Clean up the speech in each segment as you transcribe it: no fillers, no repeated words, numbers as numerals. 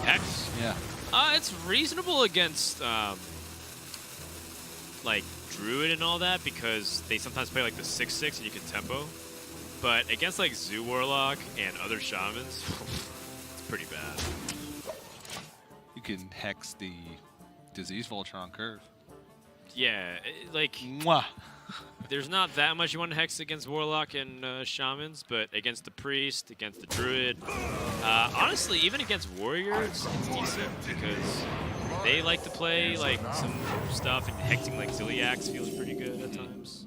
Hex? Yeah. It's reasonable against like Druid and all that because they sometimes play like the 6/6 and you can tempo. But against like Zoo Warlock and other shamans, it's pretty bad. You can hex the Disease Vulture on curve. Yeah, like Mwah. there's not that much you want to hex against Warlock and shamans, but against the Priest, against the Druid, honestly, even against Warriors, it's decent because they like to play like some stuff, and hexing like Ziliax feels pretty good at times.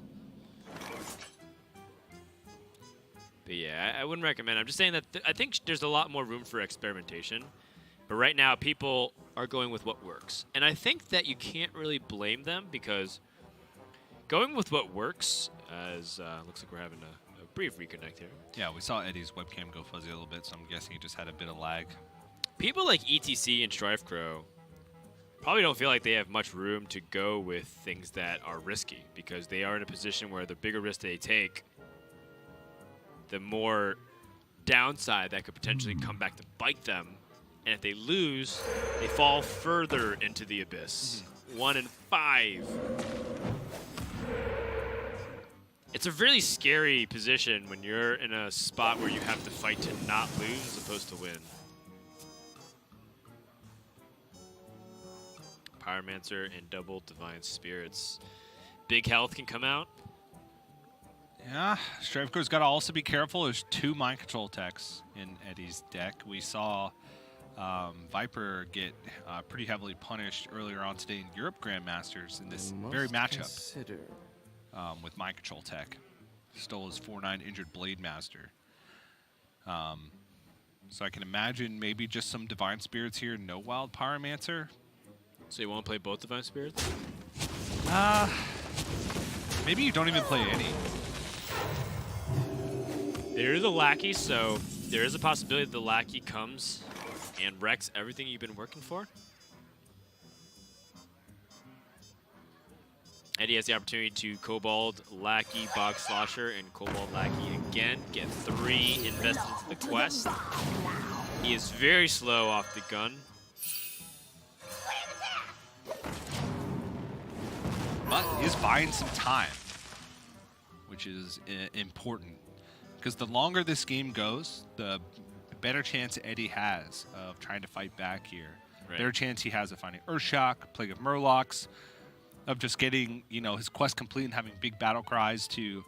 But yeah, I wouldn't recommend. I'm just saying that I think there's a lot more room for experimentation. But right now, people are going with what works. And I think that you can't really blame them because going with what works, as looks like we're having a brief reconnect here. Yeah, we saw Eddie's webcam go fuzzy a little bit, so I'm guessing he just had a bit of lag. People like ETC and StrifeCrow probably don't feel like they have much room to go with things that are risky because they are in a position where the bigger risk they take, the more downside that could potentially come back to bite them. And if they lose, they fall further into the abyss. 1 in 5. It's a really scary position when you're in a spot where you have to fight to not lose as opposed to win. Pyromancer and double Divine Spirits. Big health can come out. Yeah, StrifeCrow's got to also be careful. There's 2 mind control techs in Eddie's deck. We saw Viper get pretty heavily punished earlier on today in Europe Grandmasters in this very matchup with mind control tech. Stole his 4/9 injured Blade Master. So I can imagine maybe just some Divine Spirits here, no Wild Pyromancer. So you want to play both Divine Spirits? Maybe you don't even play any. There is a Lackey, so there is a possibility that the Lackey comes and wrecks everything you've been working for. Eddie has the opportunity to Kobold, Lackey, Bog Slosher, and Kobold Lackey again. Get 3 invested into the quest. He is very slow off the gun. But he is buying some time, which is important. Because the longer this game goes, the better chance Eddie has of trying to fight back here. Right. Better chance he has of finding Earthshock, Plague of Murlocs, of just getting his quest complete and having big battle cries to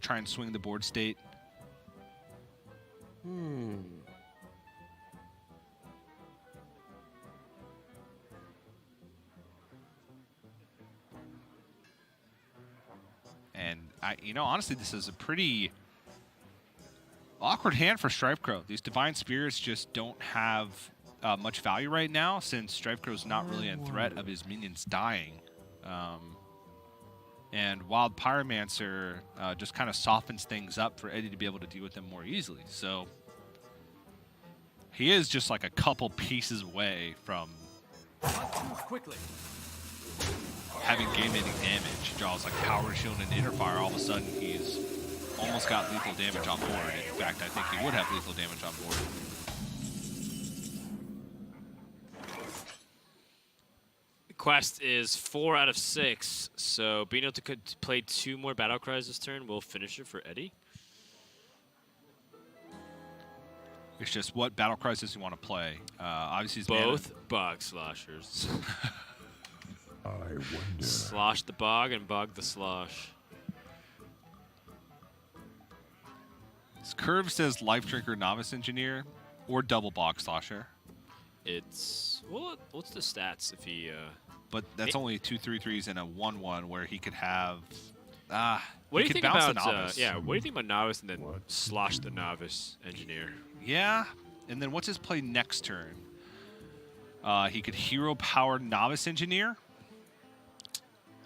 try and swing the board state. And honestly, this is a pretty awkward hand for StrifeCrow. These Divine Spirits just don't have much value right now since StrifeCrow's not really in threat of his minions dying. And Wild Pyromancer just kind of softens things up for Eddie to be able to deal with them more easily. So he is just like a couple pieces away from having game-ending damage. He draws like Power Shield and Interfire. All of a sudden, he's almost got lethal damage on board. In fact, I think he would have lethal damage on board. The quest is 4 out of 6, so being able to play 2 more battle cries this turn will finish it for Eddie. It's just what battle cries does he want to play? Obviously, both Bog Sloshers. I wonder. Slosh the Bog and Bog the Slosh. His curve says Life Drinker Novice Engineer or double Bog Slosher. It's what's the stats if he? But that's only 2 3/3s and a 1/1 where he could have. What do you think about Novice. yeah? What do you think about Novice and then Slosh the Novice Engineer? Yeah, and then what's his play next turn? He could Hero Power Novice Engineer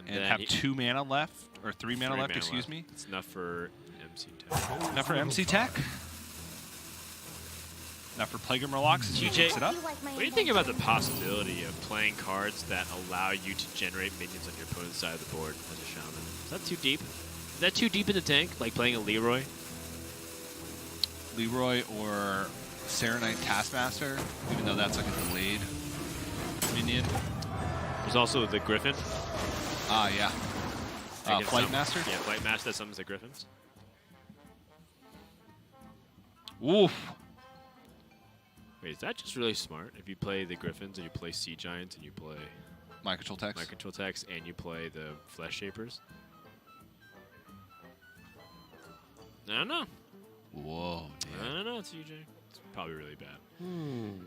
and have 2 mana left or 3 mana left. Excuse me. It's enough for MC Tech. Enough for MC Tech. Enough for Plague of Murlocs. TJ, It up. what do you think about the possibility of playing cards that allow you to generate minions on your opponent's side of the board as a shaman? Is that too deep? Is that too deep in the tank? Like playing a Leroy? Leroy or Serenite Taskmaster, even though that's like a delayed minion. There's also the Griffin. Ah, yeah. Flight Master? Yeah, Flight Master that summons the Griffins. Oof. Wait, is that just really smart? If you play the Griffins and you play Sea Giants and you play Mind Control Text. Mind Control Text and you play the Flesh Shapers? I don't know. Whoa, I don't know, TJ. It's probably really bad. You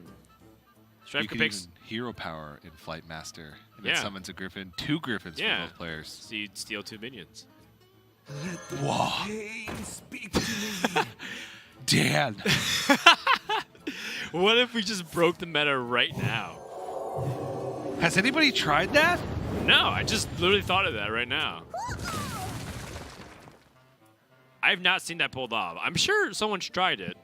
Striker can picks. even hero power in Flight Master. And Yeah. it summons a Griffin, 2 Griffins for both players. So you'd steal 2 minions. Whoa. Pain speak to me. Dan. What if we just broke the meta right now? Has anybody tried that? No, I just literally thought of that right now. I've not seen that pulled off. I'm sure someone's tried it.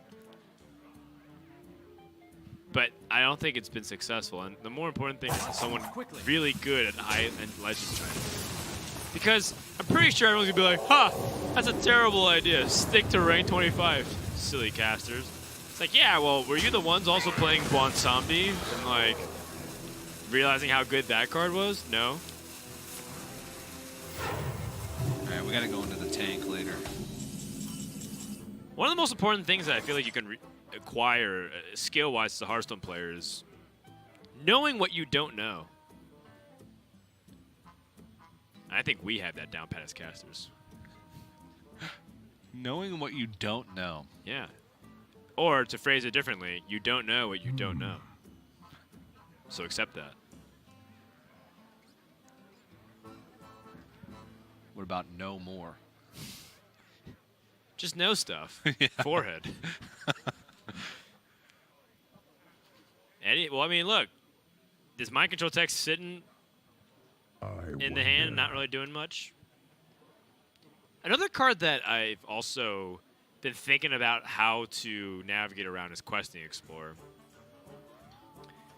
But I don't think it's been successful. And the more important thing is someone really good at high-end Legends trying it. Because I'm pretty sure everyone's going to be like, huh, that's a terrible idea. Stick to rank 25, silly casters. It's like, yeah, well, were you the ones also playing Bwansambi and, like, realizing how good that card was? No. All right, we got to go into the tank later. One of the most important things that I feel like you can acquire skill-wise as a Hearthstone player is knowing what you don't know. I think we have that down pat as casters. Knowing what you don't know. Yeah. Or to phrase it differently, you don't know what you don't know. So accept that. What about no more? Just know stuff. Yeah. Forehead. Well, I mean, look. This Mind Control Text sitting in the hand and not really doing much. Another card that I've also been thinking about how to navigate around is Questing Explorer.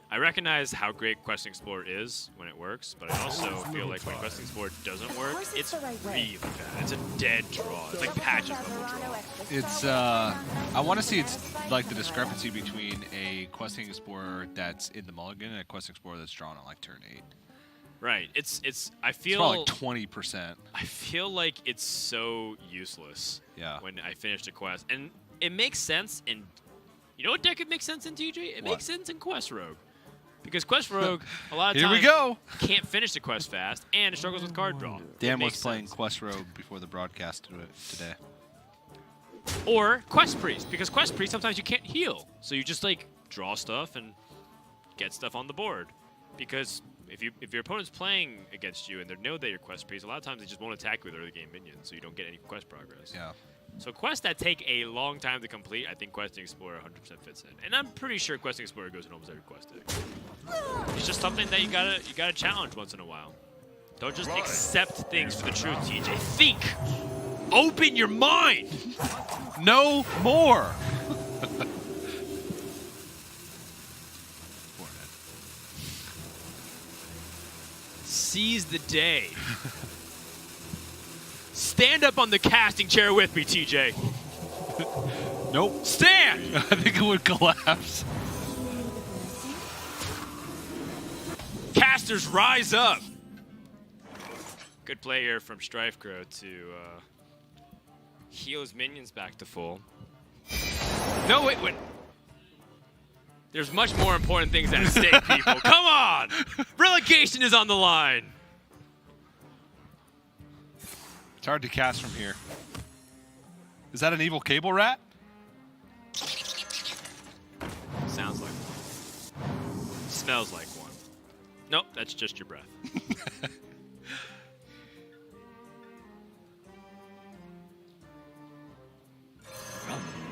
I recognize how great Questing Explorer is when it works, but I also feel like when Questing Explorer doesn't work, it's really bad. It's a dead draw. It's like Patches level draw. It's, I want to see it's like the discrepancy between a Questing Explorer that's in the mulligan and a Questing Explorer that's drawn on like turn 8. Right. I feel It's probably like 20%. I feel like it's so useless. Yeah. When I finish a quest, and it makes sense in. You know what deck it makes sense in, TJ? It What? makes sense in Quest Rogue, because Quest Rogue a lot of Here times we go. can't finish the quest fast, and it struggles with card draw. Dan It was makes playing sense. Quest Rogue before the broadcast today. Or Quest Priest, because Quest Priest sometimes you can't heal, so you just like draw stuff and get stuff on the board. Because if your opponent's playing against you and they know that you're Quest Priest, a lot of times they just won't attack you with early game minions, so you don't get any quest progress. Yeah. So quests that take a long time to complete, I think Questing Explorer 100% fits in, and I'm pretty sure Questing Explorer goes in almost every quest deck. It's just something that you gotta challenge once in a while. Don't just accept things for the truth, TJ. Think. Open your mind. No more. Seize the day. Stand up on the casting chair with me, TJ. Nope. Stand. I think it would collapse. Casters, rise up. Good play here from Strifecrow to heal his minions back to full. No, wait. There's much more important things at stake, people. Come on! Relegation is on the line. It's hard to cast from here. Is that an evil cable rat? Sounds like one. Smells like one. Nope, that's just your breath.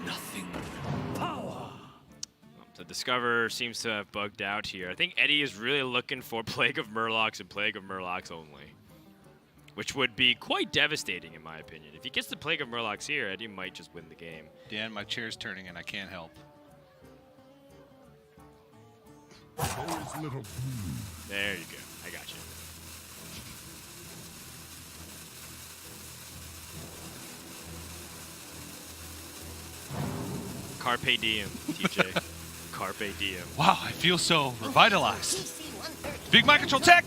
Nothing. Power. The Discover seems to have bugged out here. I think Eddie is really looking for Plague of Murlocs and Plague of Murlocs only, which would be quite devastating in my opinion. If he gets the Plague of Murlocs here, Eddie might just win the game. Dan, my chair's turning and I can't help. There you go. I got you. Carpe diem, TJ. Carpe diem. Wow, I feel so revitalized. Big mind control tech.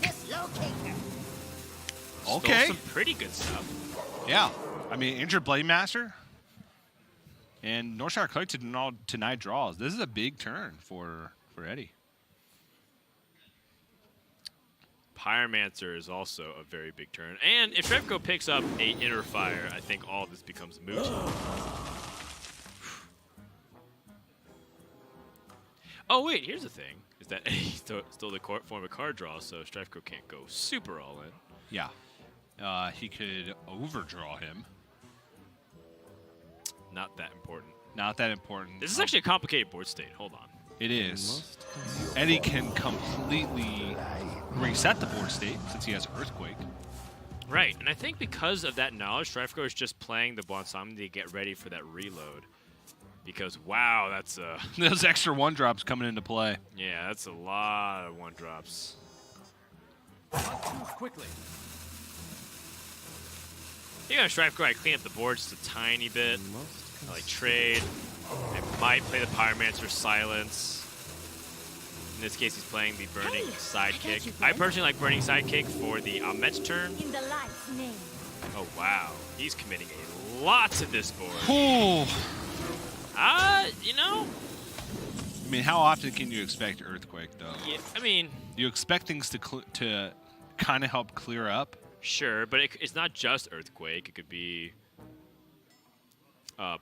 Okay. Stole some pretty good stuff. Yeah. I mean, injured Blade Master. And Northshire Collected denied draws. This is a big turn for Eddie. Pyromancer is also a very big turn. And if Shrevko picks up a Inner Fire, I think all of this becomes moot. Oh, wait, here's the thing. Is that he stole the form of card draw, so Shrevko can't go super all in. Yeah. He could overdraw him. Not that important. Not that important. This is actually a complicated board state. Hold on. It is. Eddie can completely reset the board state since he has Earthquake. Right, and I think because of that knowledge, Shrevko is just playing the Bonsam to get ready for that reload. Because, wow, that's a... Those extra 1-drops coming into play. Yeah, that's a lot of 1-drops. Not too quickly. You know, Shrevko, I clean up the board just a tiny bit. I like trade. I might play the Pyromancer Silence. In this case, he's playing the Burning Sidekick. I personally like Burning Sidekick for the Ahmet's turn. In the light's name. Oh, wow. He's committing a lot to this board. Ooh. You know? I mean, how often can you expect Earthquake, though? Yeah, I mean... You expect things to kind of help clear up? Sure, but it's not just Earthquake. It could be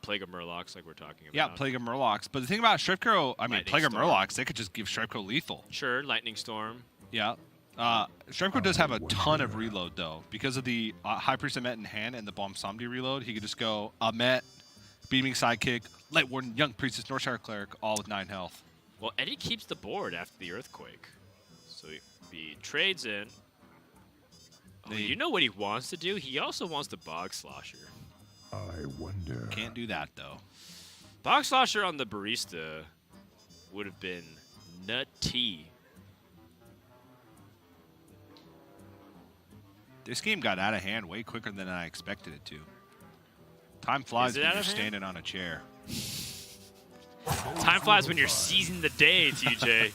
Plague of Murlocs, like we're talking about. Yeah, Plague of Murlocs. But the thing about Shrevko, I mean, Lightning Plague of Storm. Murlocs, they could just give Shrevko lethal. Sure, Lightning Storm. Yeah. Shrevko does have a ton of reload, though. Because of the High Priest Ahmet in hand and the Bomb Somdi reload, he could just go Ahmet, Beaming Sidekick, Light Warden, Young Priestess, Northshire Cleric, all with 9 health. Well, Eddie keeps the board after the Earthquake. So he trades in. Oh, you know what he wants to do? He also wants the Bog Slosher. I wonder. Can't do that, though. Bog Slosher on the Barista would have been nutty. This game got out of hand way quicker than I expected it to. Time flies Is it when out you're of hand? standing on a chair. Time flies when you're seizing the day, TJ.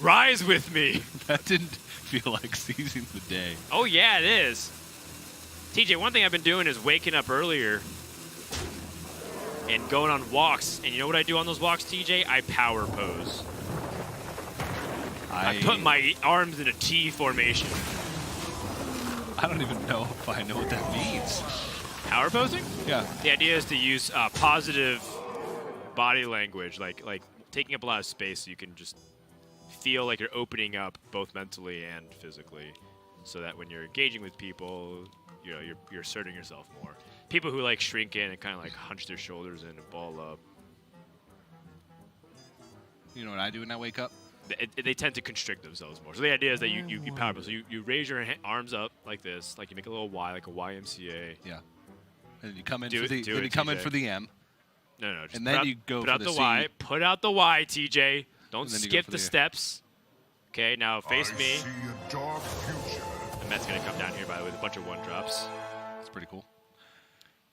Rise with me. That didn't feel like seizing the day. Oh, yeah, it is. TJ, one thing I've been doing is waking up earlier and going on walks. And you know what I do on those walks, TJ? I power pose. I put my arms in a T formation. I don't even know if I know what that means. Power posing? Yeah. The idea is to use positive body language, like taking up a lot of space so you can just feel like you're opening up both mentally and physically, so that when you're engaging with people, you know, you're asserting yourself more. People who like shrink in and kind of like hunch their shoulders in and ball up, You know what I do when I wake up? they tend to constrict themselves more. So the idea is that you power pose. So you raise your arms up like this, like you make a little Y, like a YMCA. Yeah. And you come in Do for it- the do then it, you come in TJ. for the M. No, just And put then out- you go put for out the the C. Y. Put out the Y, TJ. Don't And then you go skip for the the- steps. Okay, now face I me. see a dark future. And that's gonna come down here, by the way, with a bunch of 1-drops. It's pretty cool.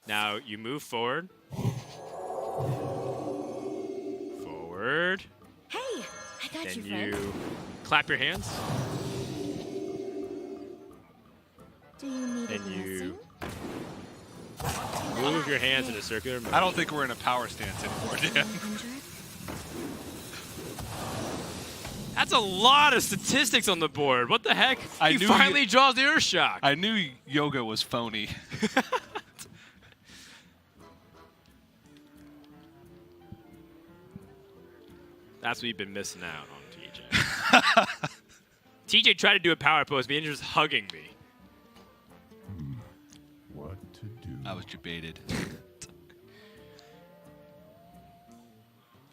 Now you move forward. Forward. Hey, I got Then you, friend. you clap your hands. Do you need Then a you blessing? move your hands in a circular motion. I don't think we're in a power stance anymore, Dan. 100? That's a lot of statistics on the board. What the heck? I He knew finally draws the Earth Shock. I knew yoga was phony. That's what you've been missing out on, TJ. TJ tried to do a power pose, but he ended up just hugging me. What to do? I was debated.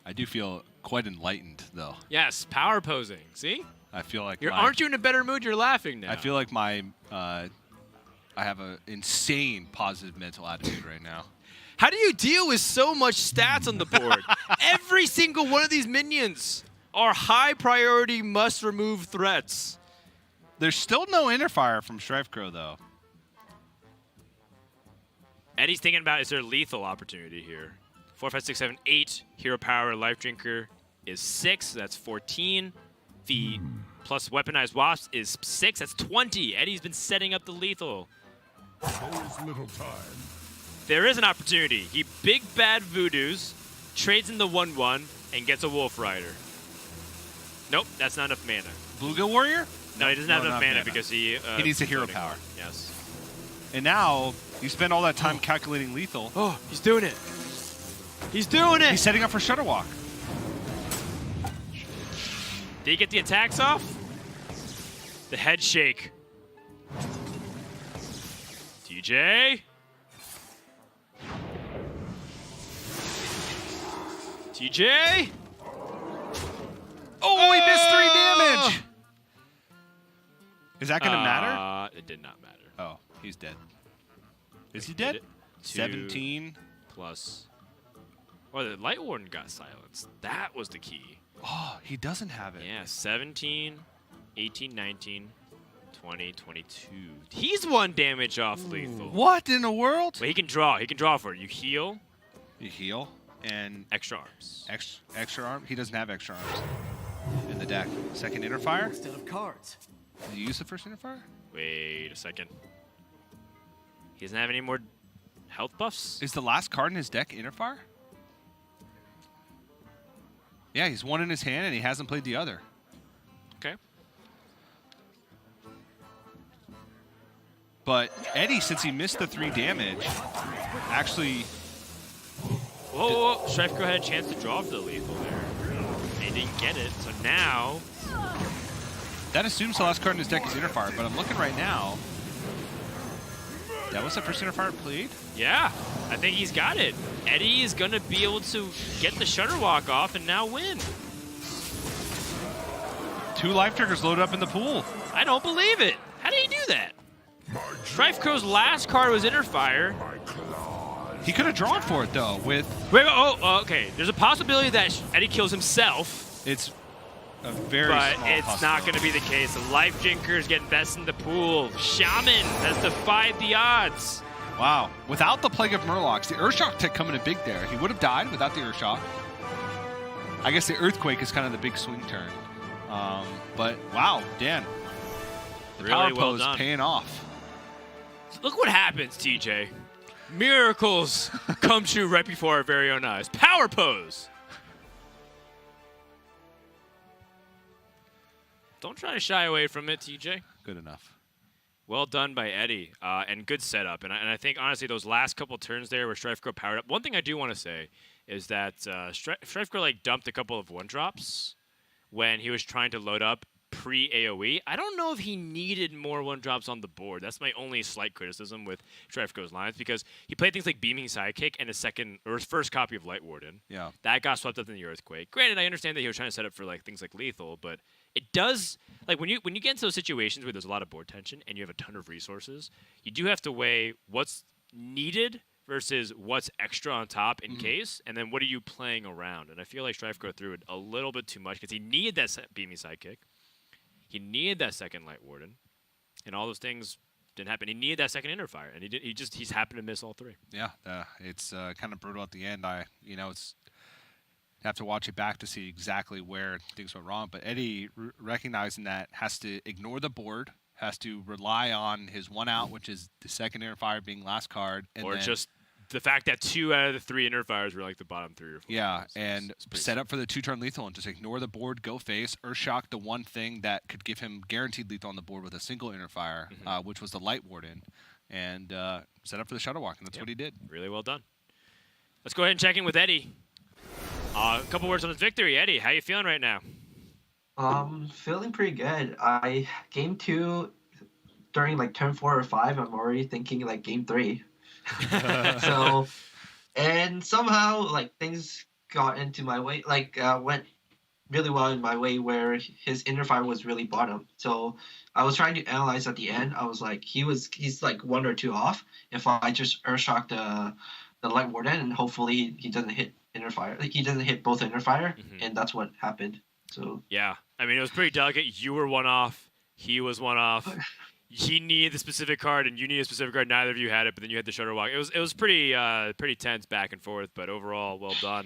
I do feel quite enlightened, though. Yes, power posing. See? I feel like Aren't you in a better mood? You're laughing now. I feel like I have an insane positive mental attitude right now. How do you deal with so much stats on the board? Every single one of these minions are high priority must remove threats. There's still no interfire from Shrevecrow, though. Eddie's thinking about, is there lethal opportunity here? 4, 5, 6, 7, 8. Hero Power Life Drinker is 6. That's 14. The plus Weaponized Wasp is 6. That's 20. Eddie's been setting up the lethal. There's little time. There is an opportunity. He big bad voodoos, trades in the 1/1, and gets a Wolf Rider. Nope, that's not enough mana. Bluegill Warrior? No, he doesn't have enough not mana because he needs a hero floating power. one. Yes. And now you spend all that time calculating lethal. Oh, he's doing it. He's doing it. He's setting up for Shutterwalk. Did he get the attacks off? The head shake. TJ. TJ. Oh, he missed 3 damage. Is that going to matter? It did not matter. Oh, he's dead. Is he dead? 17 plus. Oh, the Light Warden got silenced. That was the key. Oh, he doesn't have it. Yeah, 17, 18, 19, 20, 22. He's 1 damage off lethal. What in the world? But he can draw. He can draw for it. You heal, You heal and extra arms. extra arm. He doesn't have extra arms in the deck. Second Interfire. Instead of cards. Did you use the first Interfire? Wait a second. He doesn't have any more health buffs? Is the last card in his deck Interfire? Yeah, he's 1 in his hand and he hasn't played the other. Okay. But Eddie, since he missed the 3 damage, actually Whoa. Strifecrow had a chance to draw for the lethal there. And he didn't get it. So now, that assumes the last card in his deck is Interfire. But I'm looking right now. That was the first Interfire played? yeah, I think he's got it. Eddie is going to be able to get the Shutterwalk off and now win. 2 life triggers loaded up in the pool. I don't believe it. How did he do that? Strifecrow's last card was Interfire. He could have drawn for it though. With Okay. There's a possibility that Eddie kills himself, it's a very but small it's not going to be the case. The Life Drinkers get best in the pool. Shaman has defied the odds. Wow. Without the Plague of Murlocs, the Earthshock tech coming in big there. He would have died without the Earthshock. I guess the Earthquake is kind of the big swing turn. But wow, Dan. The Really power well pose done. paying off. Look what happens, TJ. Miracles come true right before our very own eyes. Power pose. Don't try to shy away from it, TJ. Good enough. Well done by Eddie, and good setup. And I think, honestly, those last couple turns there where Strifecrow powered up. One thing I do want to say is that Strifecrow dumped a couple of 1-drops when he was trying to load up pre-AoE. I don't know if he needed more 1-drops on the board. That's my only slight criticism with Strifecrow's lines, because he played things like Beaming Sidekick and his first copy of Light Warden. Yeah. That got swept up in the Earthquake. Granted, I understand that he was trying to set up for things like lethal, but it does, when you get into those situations where there's a lot of board tension and you have a ton of resources, you do have to weigh what's needed versus what's extra on top in case, and then what are you playing around. And I feel like Strifecrow threw it a little bit too much because he needed that Beaming Sidekick. He needed that second Light Warden, and all those things didn't happen. He needed that second Interfire, and he's happened to miss all 3. Yeah, it's kind of brutal at the end. It's have to watch it back to see exactly where things went wrong. But Eddie, recognizing that, has to ignore the board, has to rely on his 1 out, which is the second Interfire being last card, and Or then, just the fact that 2 out of the 3 Interfires were the bottom 3 or 4. yeah, It's and pretty set up for the 2-turn lethal and just ignore the board, go face, Earthshock the one thing that could give him guaranteed lethal on the board with a single Interfire, which was the Light Warden, and set up for the Shutterwalk, and that's what he did. Really well done. Let's go ahead and check in with Eddie. A couple words on his victory. Eddie, how you feeling right now? Feeling pretty good. Game 2, during turn 4 or 5, I'm already thinking game 3. So, and somehow things got into my way, went really well in my way where his Interfire was really bottom. So I was trying to analyze at the end. I was he's 1 or 2 off. If I just Earthshock the Light Warden, and hopefully he doesn't hit Interfire. He doesn't hit both Interfire, and that's what happened. So yeah, it was pretty delicate. You were 1 off. He was 1 off. he needed the specific card and you needed a specific card. Neither of you had it, but then you had the Shutterwalk. It was pretty tense back and forth, but overall, well done.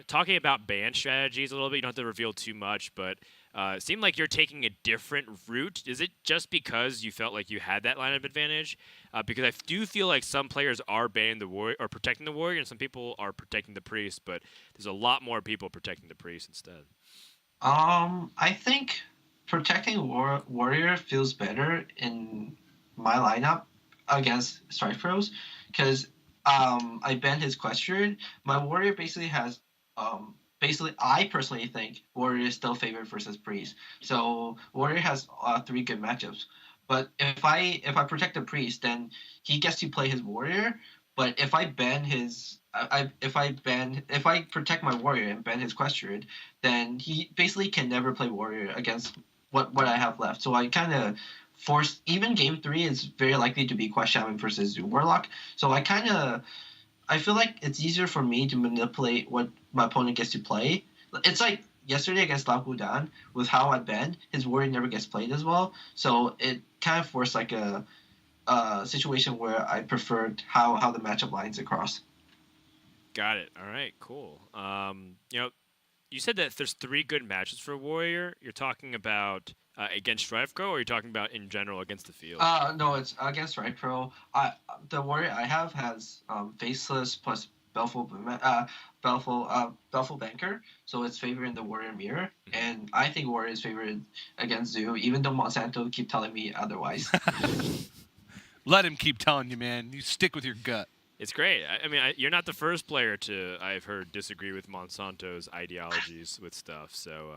Talking about ban strategies a little bit, you don't have to reveal too much, but it seemed like you're taking a different route. Is it just because you felt like you had that line of advantage? Because I do feel like some players are banning the warrior or protecting the warrior, and some people are protecting the priest, but there's a lot more people protecting the priest instead. I think protecting warrior feels better in my lineup against Strike Pros because I banned his question. My warrior basically has I personally think warrior is still favored versus priest. So warrior has 3 good matchups. But if I protect the priest, then he gets to play his warrior. But if I ban his if I protect my warrior and ban his question, then he basically can never play warrior against what I have left. So I kind of forced. Even game 3 is very likely to be Quest Shaman versus Warlock. So I feel like it's easier for me to manipulate what my opponent gets to play. It's like yesterday against Lao Gudan with how I banned, his warrior never gets played as well. So it kind of forced like a situation where I preferred how the matchup lines across. Got it. All right, cool. You said that there's 3 good matches for Warrior. You're talking about against Strifecrow, or you're talking about in general against the field? No, it's against Strifecrow. The warrior I have has Faceless plus Belful Banker, so it's favoring the warrior mirror, and I think warrior is favored against Zoo, even though Monsanto keep telling me otherwise. Let him keep telling you, man. You stick with your gut. It's great. I mean, you're not the first player I've heard disagree with Monsanto's ideologies with stuff. So,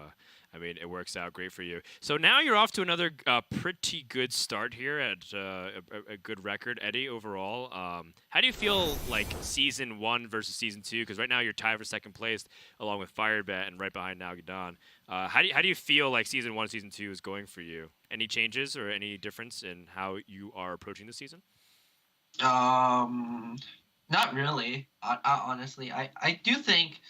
I mean, it works out great for you. So now you're off to another pretty good start here at a good record, Eddie, overall. How do you feel like Season 1 versus Season 2? Because right now you're tied for second place along with Firebat and right behind Nalgadon. How do you feel like Season 1 Season 2 is going for you? Any changes or any difference in how you are approaching the season? Not really. Honestly, I do think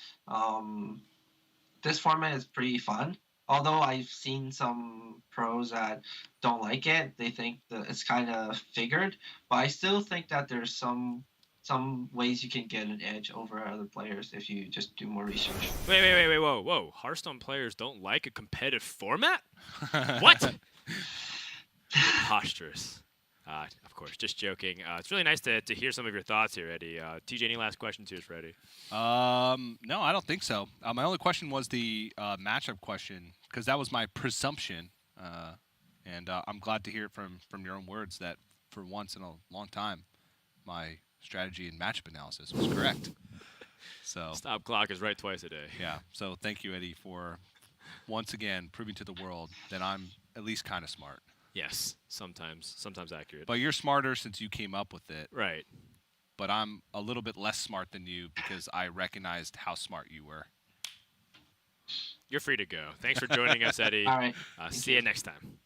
this format is pretty fun. Although I've seen some pros that don't like it, they think that it's kind of figured. But I still think that there's some ways you can get an edge over other players if you just do more research. Wait, whoa. Hearthstone players don't like a competitive format? What? Preposterous. Of course, just joking. It's really nice to hear some of your thoughts here, Eddie. TJ, any last questions here for Eddie? No, I don't think so. My only question was the matchup question, because that was my presumption. And I'm glad to hear it from your own words that for once in a long time, my strategy and matchup analysis was correct. So Stop clock is right twice a day. yeah. So thank you, Eddie, for once again proving to the world that I'm at least kind of smart. Yes, sometimes accurate. But you're smarter since you came up with it. Right. But I'm a little bit less smart than you because I recognized how smart you were. You're free to go. Thanks for joining us, Eddie. All right. See you next time.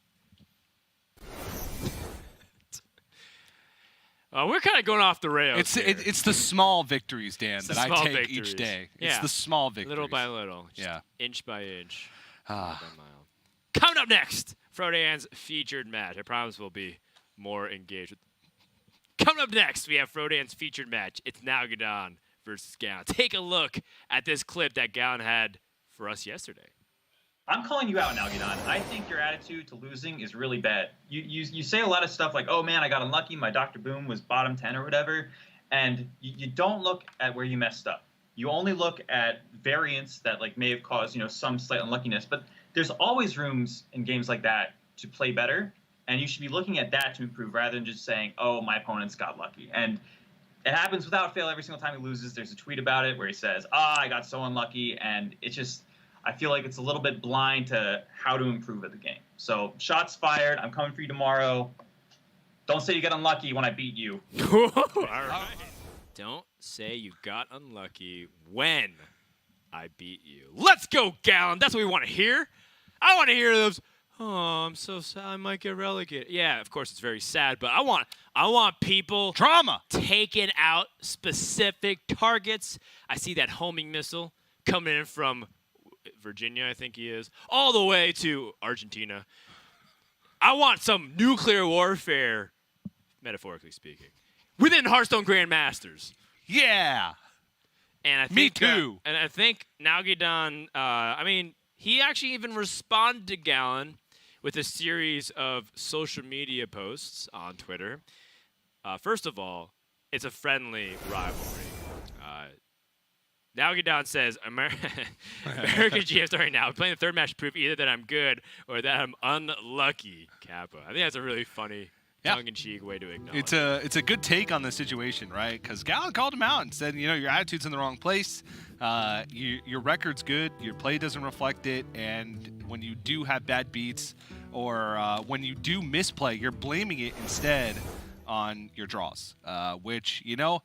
We're kind of going off the rails. It's the small victories, Dan, It's that the I small take victories. each day. Yeah. It's the small victories. Little by little. Just Yeah. Inch by inch. Mile by mile. Coming up next, Frodan's featured match. I promise we'll be more engaged. Coming up next, we have Frodan's featured match. It's Nalgadon versus Gown. Take a look at this clip that Gown had for us yesterday. I'm calling you out, Nalgadon. I think your attitude to losing is really bad. You say a lot of stuff like, oh man, I got unlucky, my Dr. Boom was bottom 10 or whatever, and you don't look at where you messed up. You only look at variance that may have caused some slight unluckiness, but there's always rooms in games like that to play better, and you should be looking at that to improve rather than just saying, oh, my opponents got lucky. And it happens without fail every single time he loses. There's a tweet about it where he says, I got so unlucky, and it's just, I feel like it's a little bit blind to how to improve at the game. So shots fired. I'm coming for you tomorrow. Don't say you got unlucky when I beat you. All right. Don't say you got unlucky when I beat you. Let's go, Gallon. That's what we want to hear. I want to hear those. Oh, I'm so sad. I might get relegated. Yeah, of course it's very sad, but I want people Drama. taking out specific targets. I see that homing missile coming in from Virginia, I think he is, all the way to Argentina. I want some nuclear warfare, metaphorically speaking, within Hearthstone Grandmasters. Yeah. And I think, Me too. And I think Nalgidon, I mean, he actually even responded to Gallon with a series of social media posts on Twitter. First of all, it's a friendly rivalry. Nalgidon says, American GM starting now. I'm playing the third match to prove either that I'm good or that I'm unlucky, Kappa. I think that's a really funny, tongue-in-cheek way to acknowledge It's a good take on the situation, right? Because Gallon called him out and said, you know, your attitude's in the wrong place. Your record's good. Your play doesn't reflect it. And when you do have bad beats or when you do misplay, you're blaming it instead on your draws, which, you know,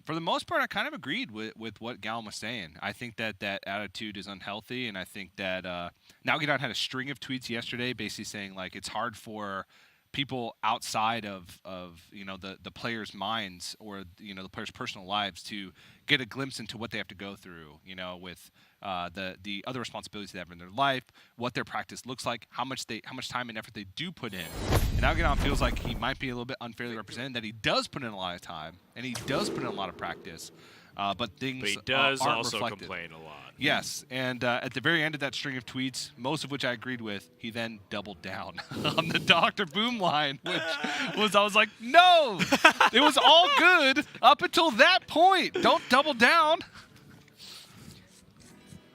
for the most part, I kind of agreed with what Gallon was saying. I think that attitude is unhealthy, and I think that Nalgidon had a string of tweets yesterday basically saying, like, it's hard for people outside of you know, the players' minds or, you know, the players' personal lives to get a glimpse into what they have to go through, you know, with the other responsibilities they have in their life, what their practice looks like, how much time and effort they do put in. And Nalgidon feels like he might be a little bit unfairly represented, that he does put in a lot of time and he does put in a lot of practice, but things But he does aren't also reflected. complain a lot. Yes, and at the very end of that string of tweets, most of which I agreed with, he then doubled down on the Dr. Boom line, which I was like, no, it was all good up until that point. Don't double down.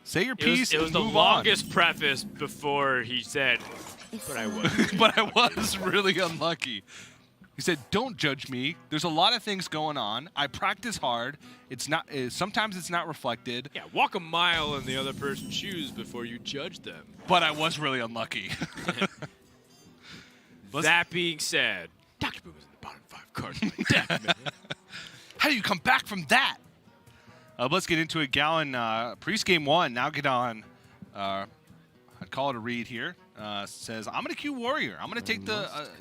Say your piece It was and the move longest preface before he said, It's but I so was. on. But I was really unlucky. He said, "Don't judge me. There's a lot of things going on. I practice hard. It's not. Sometimes it's not reflected. Yeah, walk a mile in the other person's shoes before you judge them. But I was really unlucky." That being said, Dr. Boom is in the bottom 5 cards of my deck, man. How do you come back from that? Let's get into it. Gallon, Priest game 1. Nalgidon, I'd call it a read here. Says, I'm going to queue Warrior. I'm going to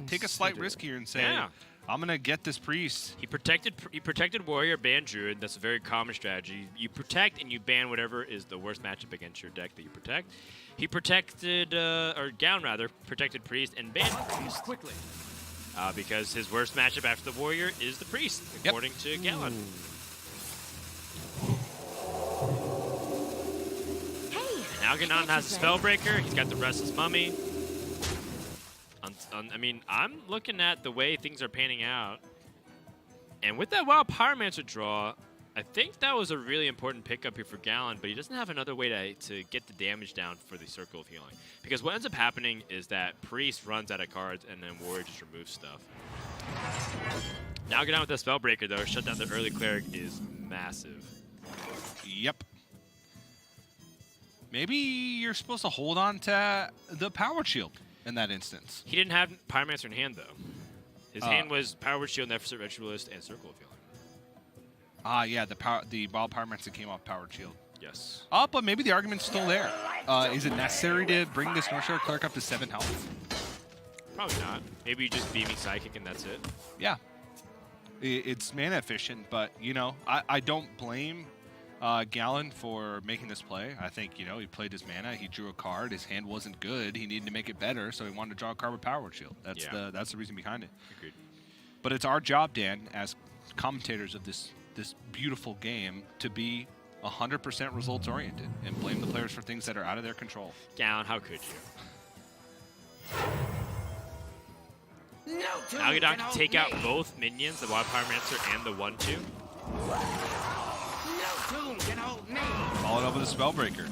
take a slight risk here and say, Yeah. I'm going to get this Priest. He protected Warrior, banned Druid. That's a very common strategy. You protect and you ban whatever is the worst matchup against your deck that you protect. He protected, or Gallon rather, protected Priest and banned Priest. Quickly. Because his worst matchup after the Warrior is the Priest, according to Gallon. Hey, Nalgidon has a Spellbreaker. He's got the Restless Mummy. I mean, I'm looking at the way things are panning out. And with that Wild Pyromancer draw, I think that was a really important pickup here for Gallon, but he doesn't have another way to get the damage down for the Circle of Healing. Because what ends up happening is that Priest runs out of cards and then Warrior just removes stuff. Nalgidon with the Spellbreaker, though, shut down the early Cleric is massive. Yep. Maybe you're supposed to hold on to the Power Shield in that instance. He didn't have Pyromancer in hand, though. His hand was Power Shield, Nephicent Ritualist, and Circle of Healing. Yeah, the Wild Pyromancer came off Power Shield. Yes. But maybe the argument's still there. Is it necessary to bring this Northshire Cleric up to 7 health? Probably not. Maybe you just Beaming Psychic and that's it. Yeah. It's mana efficient, but, you know, I don't blame Gallon for making this play. I think, you know, he played his mana, he drew a card, his hand wasn't good, he needed to make it better, so he wanted to draw a card with Power Shield. That's the reason behind it. Agreed. But it's our job, Dan, as commentators of this beautiful game, to be 100% results oriented and blame the players for things that are out of their control. Gallon, how could you? Nalgidon can take out both minions, the Wild Pyromancer and the 1/2. Followed up with a Spellbreaker.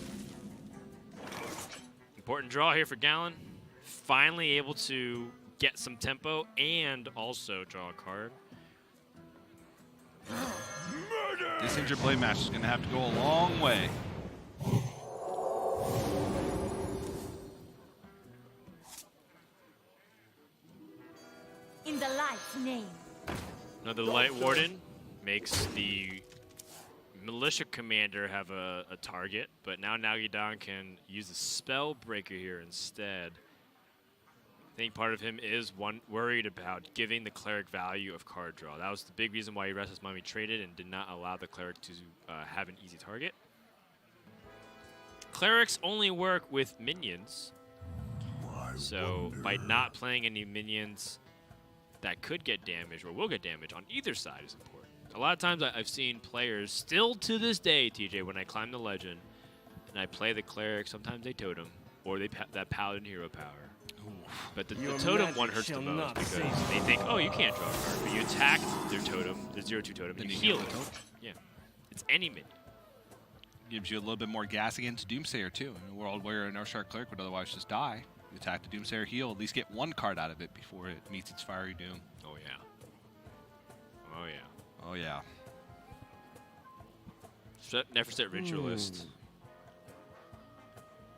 Important draw here for Gallon. Finally able to get some tempo and also draw a card. This Injured Blade match is going to have to go a long way. in the light's name. Another Light Warden makes the Militia Commander have a target, but now Nalgidon can use the Spellbreaker here instead. I think part of him is worried about giving the Cleric value of card draw. That was the big reason why he Restless Mummy traded and did not allow the Cleric to have an easy target. Clerics only work with minions. So by not playing any minions that could get damage or will get damage on either side is important. A lot of times I've seen players still to this day, TJ, when I climb the legend and I play the cleric, sometimes they totem or they that paladin hero power. But the totem one hurts the most because they think, oh, you can't draw a card, but you attack their totem, the 0/2 totem, and you heal it. Yeah, it's any minion. Gives you a little bit more gas against Doomsayer too. In a world where an Earthshark Cleric would otherwise just die, you attack the Doomsayer, heal, at least get one card out of it before it meets its fiery doom. Oh yeah. Oh yeah. Oh yeah. Neverset Ritualist.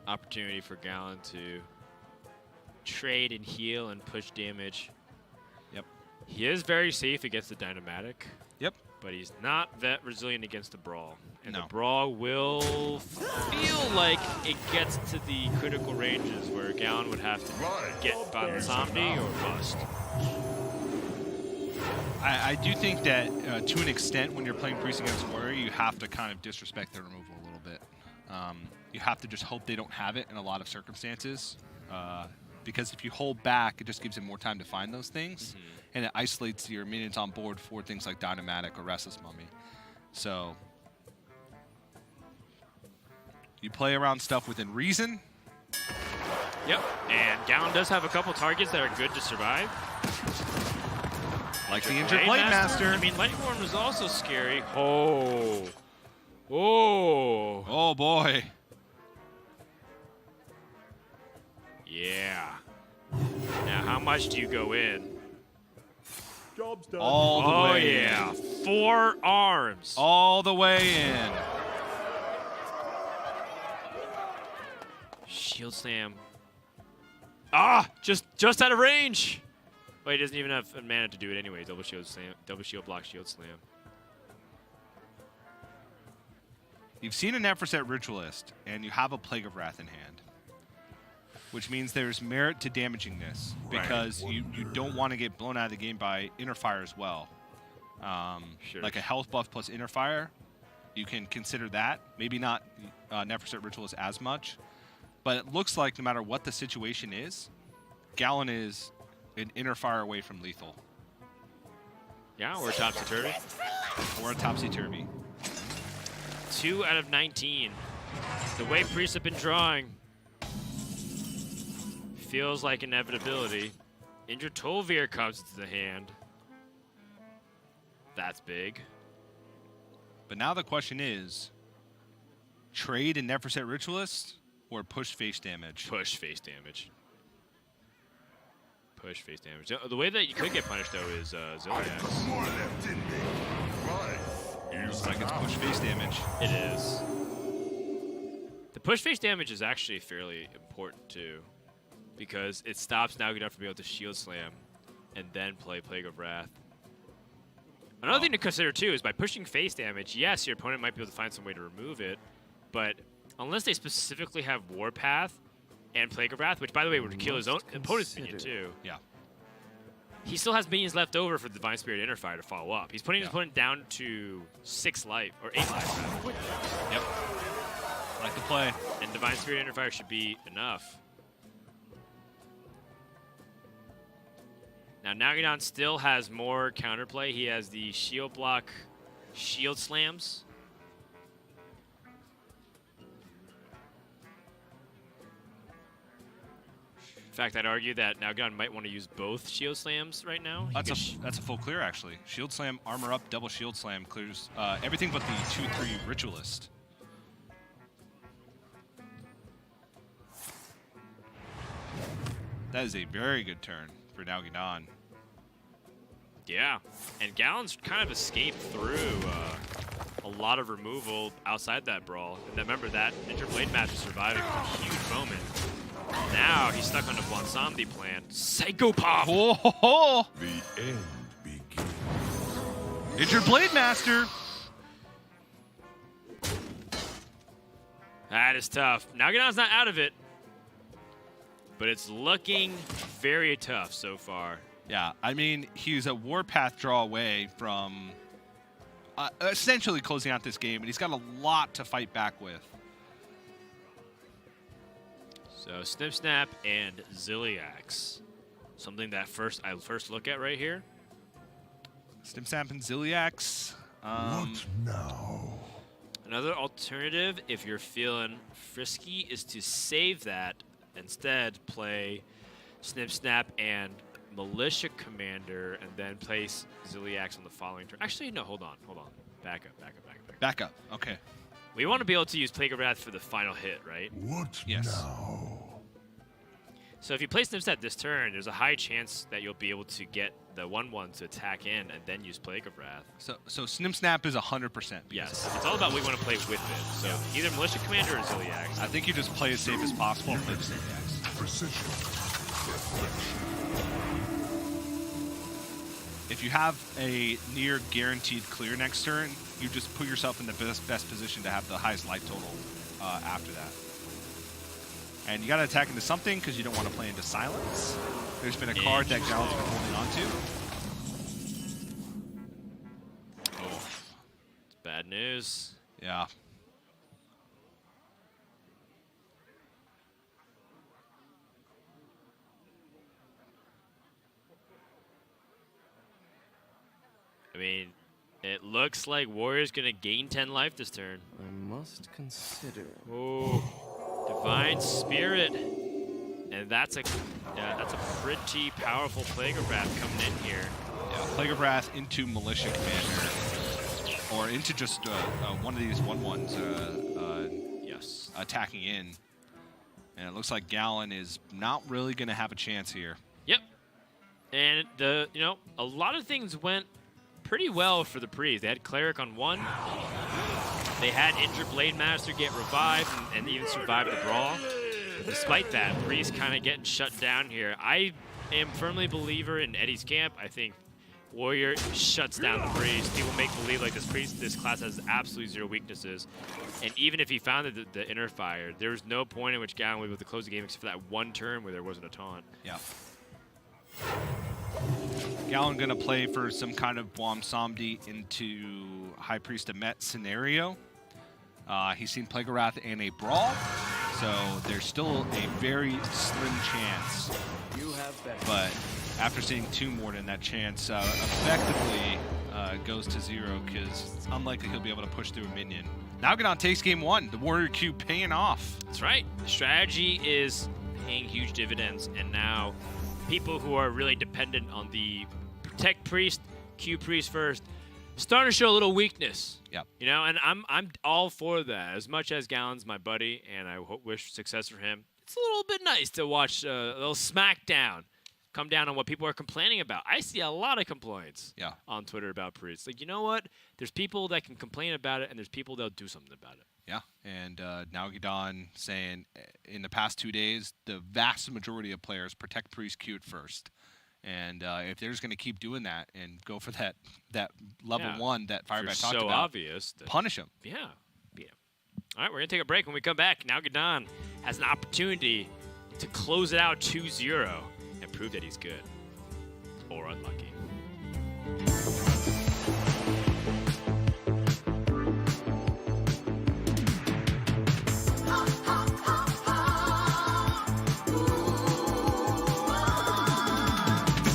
Opportunity for Gallon to trade and heal and push damage. Yep. He is very safe against the Dynamatic. Yep. But he's not that resilient against the Brawl. And No. the Brawl will feel like it gets to the critical ranges where Gallon would have to get Bansamdi or bust. I do think that to an extent when you're playing Priest against Warrior, you have to kind of disrespect their removal a little bit. You have to just hope they don't have it in a lot of circumstances. Because if you hold back, it just gives them more time to find those things. And it isolates your minions on board for things like Dynamatic or Restless Mummy. So you play around stuff within reason. Yep. And Gallon does have a couple targets that are good to survive. Like the Injured Blade Master. I mean, Lightborn was also scary. Oh. Oh. Oh, boy. Yeah. Now, how much do you go in? Job's done. All the Oh, way yeah. in. 4 arms. All the way in. Shield Slam. Ah! Just out of range. Well, he doesn't even have mana to do it anyway. Double Shield Slam. Double Shield Block, Shield Slam. You've seen an Neverset Ritualist, and you have a Plague of Wrath in hand. Which means there's merit to damaging this, because you don't want to get blown out of the game by Inner Fire as well. Sure. Like a health buff plus Inner Fire, you can consider that. Maybe not Neverset Ritualist as much, but it looks like no matter what the situation is, Gallon is an Inner Fire away from lethal. Yeah, or Topsy-Turvy. Or a Topsy-Turvy. 2 out of 19. The way Priests have been drawing feels like inevitability. Injured Tolvir comes into the hand. That's big. But now the question is, trade and Neverset Ritualist or push face damage? Push face damage. Push face damage. The way that you could get punished, though, is Zilliax. More left in me. Right. Looks like it's push face damage. It is. The push face damage is actually fairly important, too, because it stops Nalgadon from being able to Shield Slam and then play Plague of Wrath. Another thing to consider, too, is by pushing face damage, yes, your opponent might be able to find some way to remove it, but unless they specifically have Warpath and Plague of Wrath, which, by the way, would kill his own opponent's minion, too. Yeah. He still has minions left over for the Divine Spirit Inner Fire to follow up. He's putting his Yeah. opponent down to 6 life, or 8 life, rather. Yep. Like the play. And Divine Spirit Inner Fire should be enough. Now, Nalgadon still has more counterplay. He has the Shield Block Shield Slams. In fact, I'd argue that Nalgadon might want to use both Shield Slams right now. That's a full clear, actually. Shield Slam, Armor Up, Double Shield Slam clears everything but the 2/3 Ritualist. That is a very good turn for Nalgadon. Yeah, and Gallon's kind of escaped through a lot of removal outside that brawl. And remember, that Injured Blade Master surviving was a huge moment. Now he's stuck on the Blansamdi plan. Psycho Pop! Oh, ho, ho. The end begins. Injured Blade Master. That is tough. Nalgadon's not out of it, but it's looking very tough so far. Yeah, I mean, he's a Warpath draw away from essentially closing out this game, and he's got a lot to fight back with. So Snip Snap and Ziliax. Something that I first look at right here. Snip Snap and Ziliax. What now? Another alternative, if you're feeling frisky, is to save that. Instead, play Snip Snap and Militia Commander, and then place Ziliax on the following turn. Actually, no, hold on. Back up. Back up. Okay. We want to be able to use Plague of Wrath for the final hit, right? What Yes. now? So if you play Snip Snap this turn, there's a high chance that you'll be able to get the 1/1 to attack in and then use Plague of Wrath. So Snip Snap is 100%. Yes, it's all about what we want to play with it. So either Militia Commander or Ziliax. I think you just play as safe as possible and play the Ziliax. Precision. If you have a near guaranteed clear next turn, you just put yourself in the best position to have the highest life total after that. And you got to attack into something because you don't want to play into silence. There's been a card that Gal's been holding on to. Oh, it's bad news. Yeah. I mean, it looks like Warrior's going to gain 10 life this turn. I must consider. Oh, Divine Spirit. And that's a pretty powerful Plague of Wrath coming in here. Yeah, Plague of Wrath into Militia Commander. Or into just one of these 1/1s Yes. attacking in. And it looks like Gallon is not really going to have a chance here. Yep. And a lot of things went pretty well for the Priest. They had Cleric on 1. They had Injured Blade Master get revived and even survive the brawl. Despite that, Priest kind of getting shut down here. I am firmly a believer in Eddie's camp. I think Warrior shuts down the Priest. People make believe like this class has absolutely 0 weaknesses. And even if he found the Inner Fire, there was no point in which Gallon would be able to close the game except for that one turn where there wasn't a taunt. Yeah. Gallon gonna play for some kind of Wam Samdi into High Priest of Met scenario. He's seen Plague of Wrath and a Brawl, so there's still a very slim chance. But after seeing 2 more than that chance, effectively goes to 0 because it's unlikely he'll be able to push through a minion. Now Gadon takes game 1. The Warrior Q paying off. That's right. The strategy is paying huge dividends, and now people who are really dependent on the Protect Priest, Q Priest first, starting to show a little weakness. Yep. And I'm all for that. As much as Gallon's my buddy, and I wish success for him, it's a little bit nice to watch a little smackdown come down on what people are complaining about. I see a lot of complaints on Twitter about Priest. Like, you know what? There's people that can complain about it, and there's people that'll do something about it. Yeah, and now Gadon saying in the past 2 days, the vast majority of players protect Priest Q first. And if they're just going to keep doing that and go for that level 1 that Firebat talked about, obvious. Punish them. Yeah. All right, we're going to take a break. When we come back, now Gadon has an opportunity to close it out 2-0 and prove that he's good or unlucky.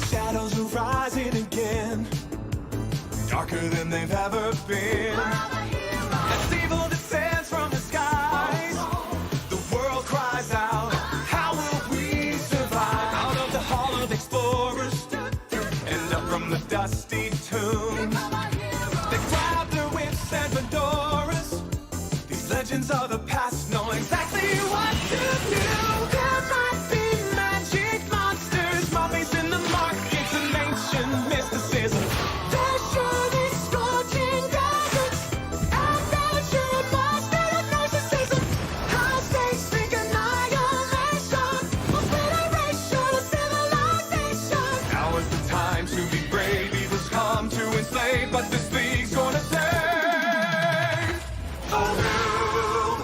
Shadows are rising again, darker than they've ever been. As evil descends from the skies, the world cries out, how will we survive? Out of the hall of explorers, and up from the dusty tomb, they grab their whips and fedoras. These legends of the past know exactly what to do. There might be magic monsters, mummies in the markets, and ancient mysticism. There sure be scorching deserts, and there's sure a monster of narcissism. How they seek annihilation, obliteration of civilization. Now is the time to be brave. Evil's come to enslave, but this league's gonna save the world.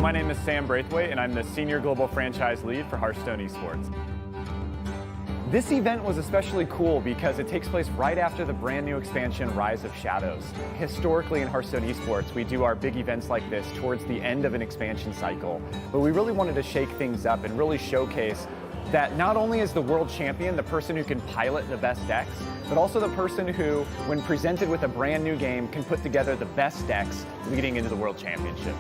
My name is Sam Braithwaite, and I'm the Senior Global Franchise Lead for Hearthstone Esports. This event was especially cool because it takes place right after the brand new expansion Rise of Shadows. Historically in Hearthstone esports, we do our big events like this towards the end of an expansion cycle, but we really wanted to shake things up and really showcase that not only is the world champion the person who can pilot the best decks, but also the person who, when presented with a brand new game, can put together the best decks leading into the world championship.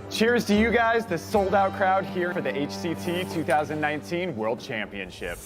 Cheers to you guys, the sold out crowd here for the HCT 2019 World Championship.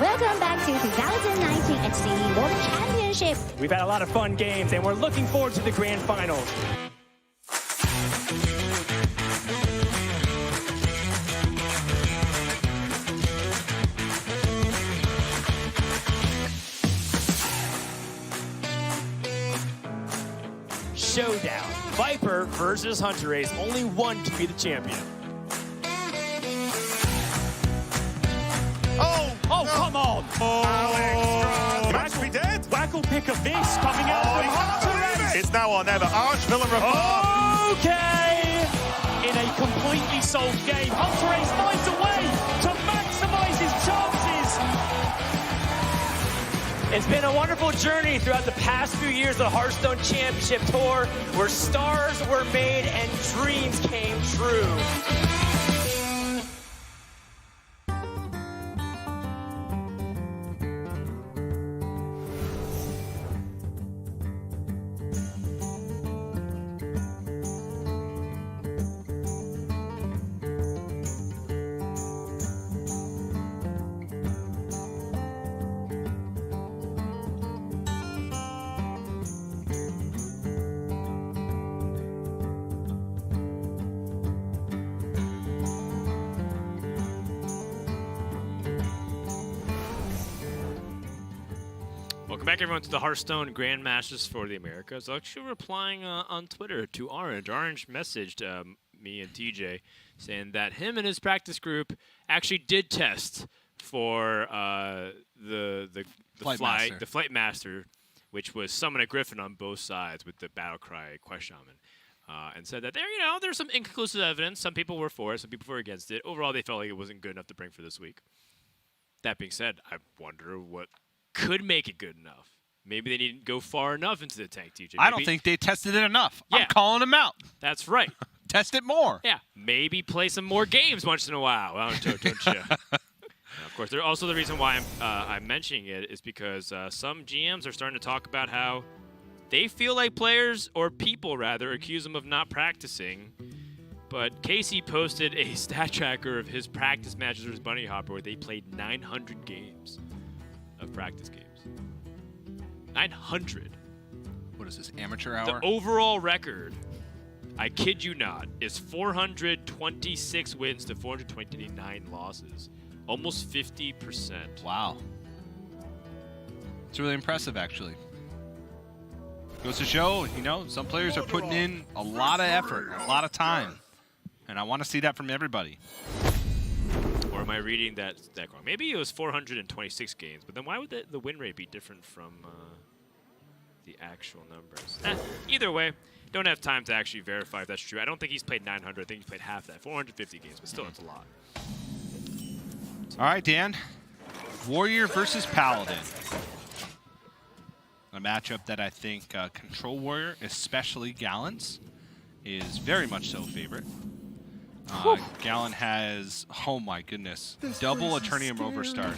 Welcome back to 2019 HCT World Championship. We've had a lot of fun games, and we're looking forward to the grand finals. Showdown. Viper versus Hunter Ace. Only one can be the champion. Oh, come on! Match be dead. Wacko pick of this coming out from Hunter Ace. It's now or never. Arch villain report. Okay! In a completely solved game, Hunter Ace finds a way to maximize his chances. It's been a wonderful journey throughout the past few years of the Hearthstone Championship Tour, where stars were made and dreams came true. Welcome back, everyone, to the Hearthstone Grandmasters for the Americas. Actually, replying on Twitter to Orange. Orange messaged me and TJ saying that him and his practice group actually did test for the Flight Master, which was summon a Griffin on both sides with the Battle Cry Quest Shaman, and said that there's some inconclusive evidence. Some people were for it, some people were against it. Overall, they felt like it wasn't good enough to bring for this week. That being said, I wonder what could make it good enough. Maybe they didn't go far enough into the tank, TJ. I don't think they tested it enough. Yeah. I'm calling them out. That's right. Test it more. Yeah. Maybe play some more games once in a while. Well, don't you? Now, of course, also the reason why I'm mentioning it is because some GMs are starting to talk about how they feel like players, or people rather, accuse them of not practicing. But Casey posted a stat tracker of his practice matches with Bunny Hopper where they played 900 games of practice games. 900. What is this, amateur hour? The overall record, I kid you not, is 426 wins to 429 losses. Almost 50%. Wow. It's really impressive, actually. Goes to show, some players are putting in a lot of effort, a lot of time. And I want to see that from everybody. Or am I reading that wrong? Maybe it was 426 games, but then why would the win rate be different from the actual numbers? Either way, don't have time to actually verify if that's true. I don't think he's played 900. I think he's played half that, 450 games, but still, it's a lot. All right, Dan. Warrior versus Paladin. A matchup that I think Control Warrior, especially Gallant's, is very much so favorite. Gallant has, oh my goodness, double Eternium Overstart.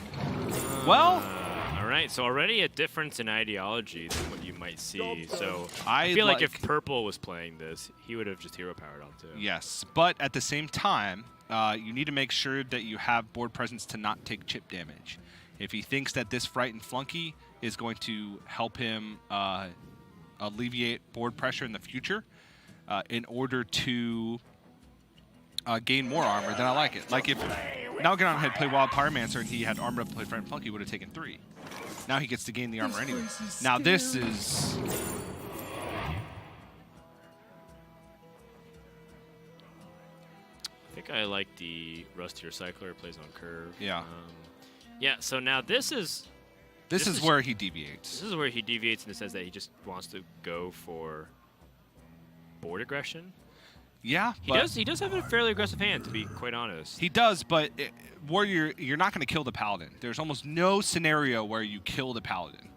Well, all right, so already a difference in ideology than what you might see. So I feel like if Purple was playing this, he would have just hero powered on too. Yes, but at the same time, you need to make sure that you have board presence to not take chip damage. If he thinks that this Frightened Flunky is going to help him alleviate board pressure in the future in order to gain more armor, then I like it. Like if Nalganon had played Wild Pyromancer and he had armor up to play Friend Plunk, he would have taken 3. Now he gets to gain the armor anyway. Now this is... I think I like the Rusty Recycler. Plays on curve. Yeah. Yeah. So now this is where he deviates. This is where he deviates in the sense that he just wants to go for board aggression. Yeah, he does have a fairly aggressive hand, to be quite honest. He does, but Warrior, you're not going to kill the Paladin. There's almost no scenario where you kill the Paladin.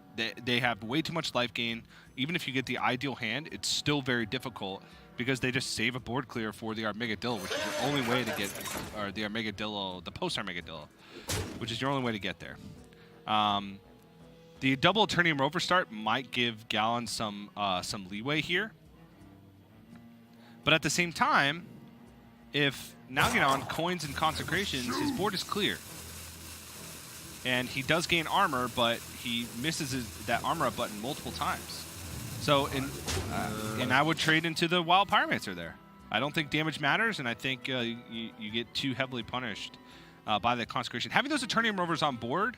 They have way too much life gain. Even if you get the ideal hand, it's still very difficult because they just save a board clear for the Armageddon, which is your only way to get, or the Armageddon, the post-Armageddon, which is your only way to get there. The double Eternium Rover start might give Gallon some leeway here. But at the same time, if Nalganon coins and consecrations, his board is clear. And he does gain armor, but he misses that armor up button multiple times. So, and I would trade into the Wild Pyromancer there. I don't think damage matters, and I think you get too heavily punished by the consecration. Having those Eternium Rovers on board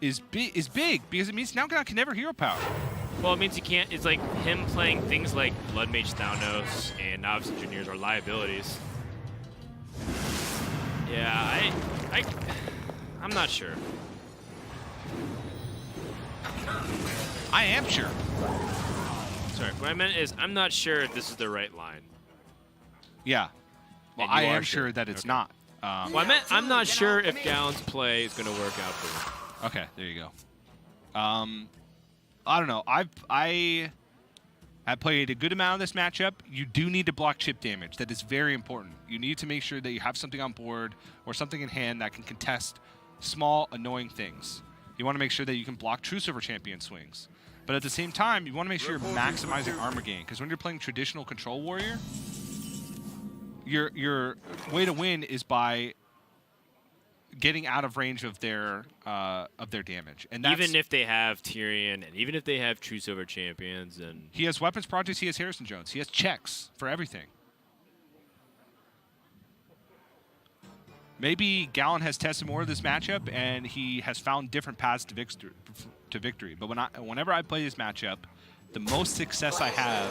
is big because it means Nalganon can never hero power. Well, it means he can't. It's like him playing things like Blood Mage Thanos and Novice Engineers are liabilities. Yeah, I'm not sure. I am sure. Sorry, what I meant is I'm not sure if this is the right line. Yeah. Well, I am sure that it's not. Well, I meant I'm not sure if Gallon's play is going to work out for him. Okay, there you go. I don't know. I played a good amount of this matchup. You do need to block chip damage. That is very important. You need to make sure that you have something on board or something in hand that can contest small, annoying things. You want to make sure that you can block True Silver Champion swings. But at the same time, you want to make sure you're maximizing armor gain. Because when you're playing traditional Control Warrior, your way to win is by getting out of range of their damage, and that's, even if they have Tyrion, and even if they have True Silver Champions, and he has weapons projects, he has Harrison Jones, he has checks for everything. Maybe Gallon has tested more of this matchup, and he has found different paths to victory. But whenever I play this matchup, the most success I have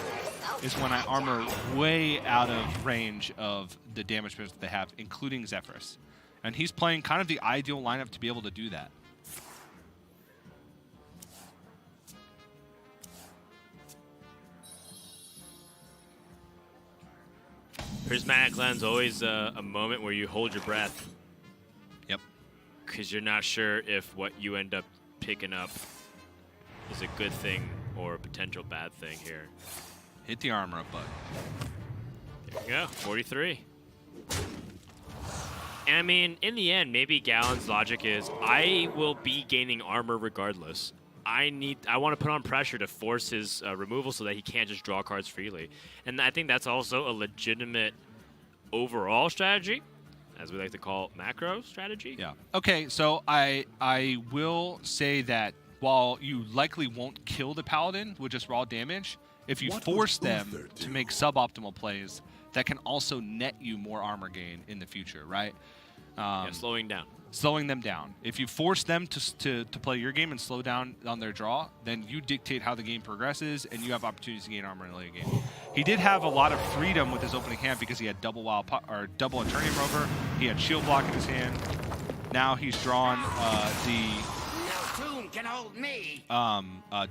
is when I armor way out of range of the damage that they have, including Zephyrus. And he's playing kind of the ideal lineup to be able to do that. Prismatic Lens always a moment where you hold your breath. Yep. Because you're not sure if what you end up picking up is a good thing or a potential bad thing here. Hit the armor up, bud. There you go, 43. And I mean, in the end, maybe Gallon's logic is, I will be gaining armor regardless. I want to put on pressure to force his removal so that he can't just draw cards freely. And I think that's also a legitimate overall strategy, as we like to call macro strategy. Yeah. Okay, so I will say that while you likely won't kill the Paladin with just raw damage, if you force them to make suboptimal plays, that can also net you more armor gain in the future, right? Yeah, slowing down. Slowing them down. If you force them to play your game and slow down on their draw, then you dictate how the game progresses, and you have opportunities to gain armor in the late game. He did have a lot of freedom with his opening hand because he had double Eternium Rover. He had Shield Block in his hand. Now he's drawn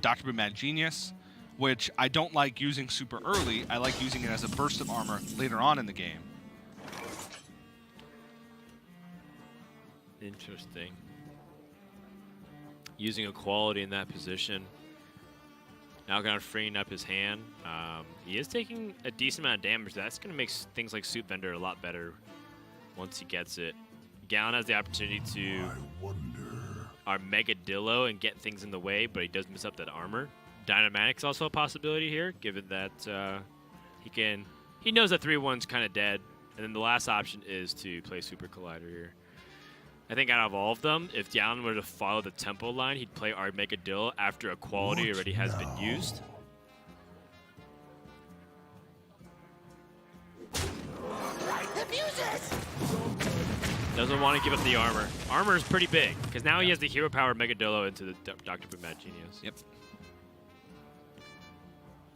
Dr. Boom Mad Genius, which I don't like using super early. I like using it as a burst of armor later on in the game. Interesting. Using a quality in that position. Now kind of freeing up his hand. He is taking a decent amount of damage. That's going to make things like Soup Vendor a lot better once he gets it. Gallon has the opportunity to Armageddillo and get things in the way, but he does miss up that armor. Dynamatic's also a possibility here, given that he knows that 3-1's kind of dead. And then the last option is to play Super Collider here. I think out of all of them, if Gallon were to follow the tempo line, he'd play Armageddillo after a quality already has been used. Doesn't want to give up the armor. Armor is pretty big, because now he has the hero power Megadillo into the Dr. Boom Mad Genius. Yep.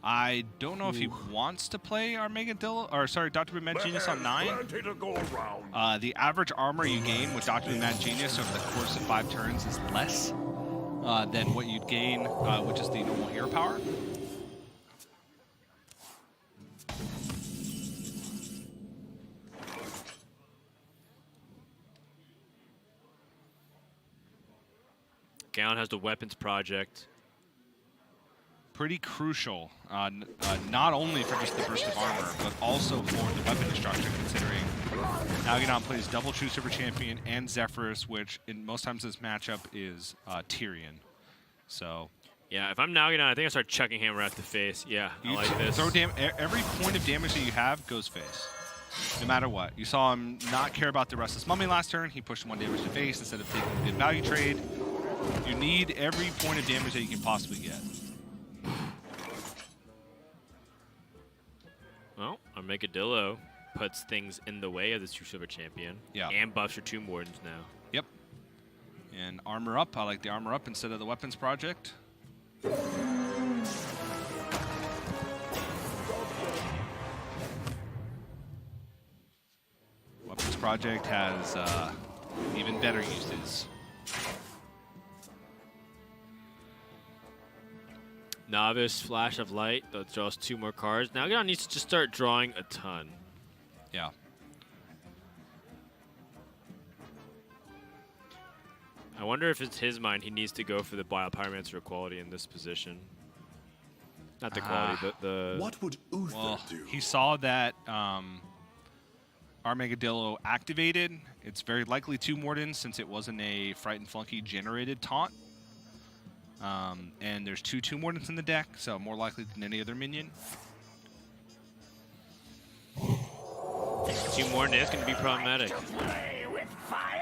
I don't know if he wants to play our Megadillo, or sorry, Dr. Boom Mad Genius on 9. The average armor you gain with Dr. Boom Mad Genius over the course of 5 turns is less than what you'd gain, which is the normal hero power. Gallon has the weapons project. Pretty crucial, not only for just the burst of armor, but also for the weapon destruction, considering Algadon plays double True Super Champion and Zephyrus, which in most times this matchup is Tyrion. So yeah, if I'm Nalgadon, I think I start chucking hammer at the face. Yeah, I like this. Throw every point of damage that you have goes face, no matter what. You saw him not care about the Restless Mummy last turn. He pushed 1 damage to face instead of taking a good value trade. You need every point of damage that you can possibly get. Well, our Megadillo puts things in the way of this True Silver Champion. Yeah. And buffs your Tomb Wardens now. Yep. And armor up. I like the armor up instead of the weapons project. Weapons project has even better uses. Novice, Flash of Light, that draws 2 more cards. Now Nalgadon needs to just start drawing a ton. Yeah. I wonder if it's his mind he needs to go for the Biopyromancer equality in this position. Not the quality, but the... What would Uther do? He saw that our Megadillo activated. It's very likely 2 Mordens since it wasn't a Fright and Flunky generated taunt. And there's 2 Tomb Wardens in the deck, so more likely than any other minion. Tomb Warden is going to be problematic.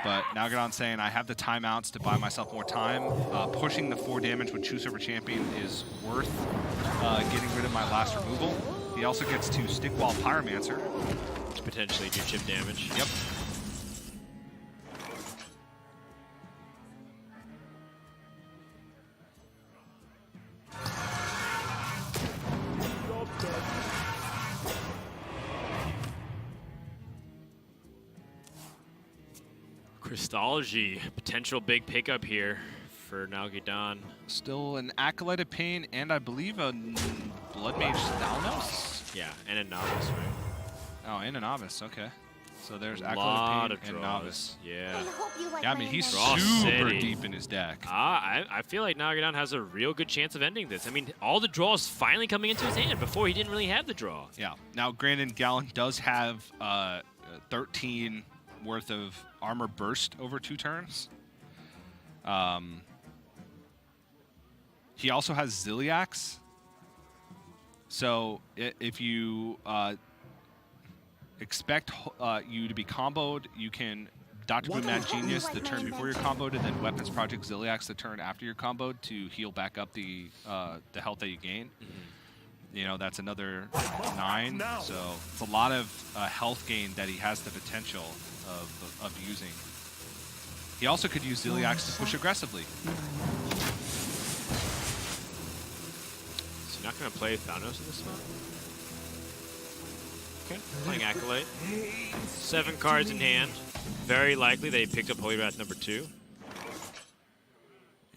But Nalgadon's saying, I have the timeouts to buy myself more time. Pushing the 4 damage with True Silver Champion is worth getting rid of my last removal. He also gets to Stickwall Pyromancer. To potentially do chip damage. Yep. Crystology, potential big pickup here for Nalgadon. Still an Acolyte of Pain and I believe a Blood Mage Thalnos? Yeah, and a Novice, right? Oh, and a Novice, okay. So there's A Acolyte lot of of Pain and draws. Novice. Yeah. Yeah, I mean, he's Draw super City. deep in his deck. I feel like Nalgadon has a real good chance of ending this. I mean, all the draws finally coming into his hand. Before he didn't really have the draw. Yeah. Now, granted, Gallon does have 13 worth of armor burst over 2 turns. He also has Ziliax. So if you expect you to be comboed, you can Dr. Boom Mad Genius the turn before you're comboed, and then Weapons Project Ziliax the turn after you're comboed to heal back up the health that you gain. You know, that's another 9. So it's a lot of health gain that he has the potential of using. He also could use Ziliax to push aggressively. So you're not going to play Thanos in this one? Okay, playing Acolyte. 7 cards in hand. Very likely they picked up Holy Wrath number 2.